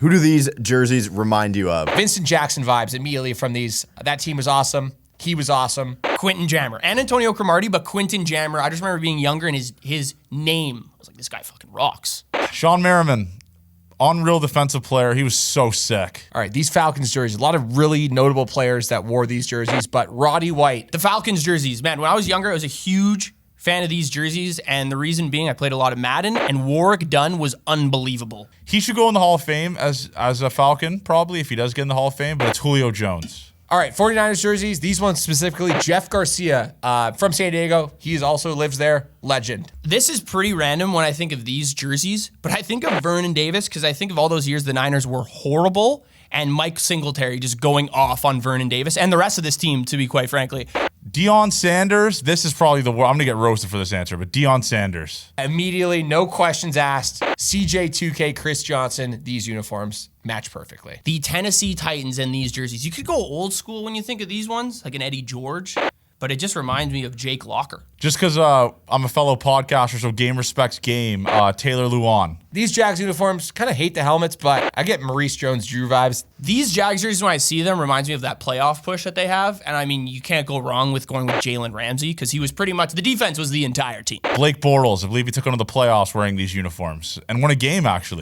Who do these jerseys remind you of? Vincent Jackson vibes immediately from these. That team was awesome. He was awesome. Quentin Jammer and Antonio Cromartie, but Quentin Jammer, I just remember being younger and his name, I was like, this guy fucking rocks. Sean Merriman, unreal defensive player. He was so sick. All right, these Falcons jerseys, a lot of really notable players that wore these jerseys, but Roddy White, the Falcons jerseys, man, when I was younger, I was a huge fan of these jerseys, and the reason being I played a lot of Madden, and Warwick Dunn was unbelievable. He should go in the Hall of Fame as a Falcon, probably, if he does get in the Hall of Fame, but it's Julio Jones. All right, 49ers jerseys, these ones specifically, Jeff Garcia from San Diego. He also lives there, legend. This is pretty random when I think of these jerseys, but I think of Vernon Davis because I think of all those years the Niners were horrible and Mike Singletary just going off on Vernon Davis and the rest of this team, to be quite frankly. Deion Sanders, this is probably the word. I'm going to get roasted for this answer, but Deion Sanders. Immediately, no questions asked. CJ2K, Chris Johnson, these uniforms match perfectly. The Tennessee Titans and these jerseys. You could go old school when you think of these ones, like an Eddie George, but it just reminds me of Jake Locker. Just because I'm a fellow podcaster, so game respects game, Taylor Luan. These Jags uniforms, kind of hate the helmets, but I get Maurice Jones-Drew vibes. These Jags jerseys, when I see them, reminds me of that playoff push that they have. And I mean, you can't go wrong with going with Jalen Ramsey because he was pretty much, the defense was the entire team. Blake Bortles, I believe he took on to the playoffs wearing these uniforms and won a game, actually.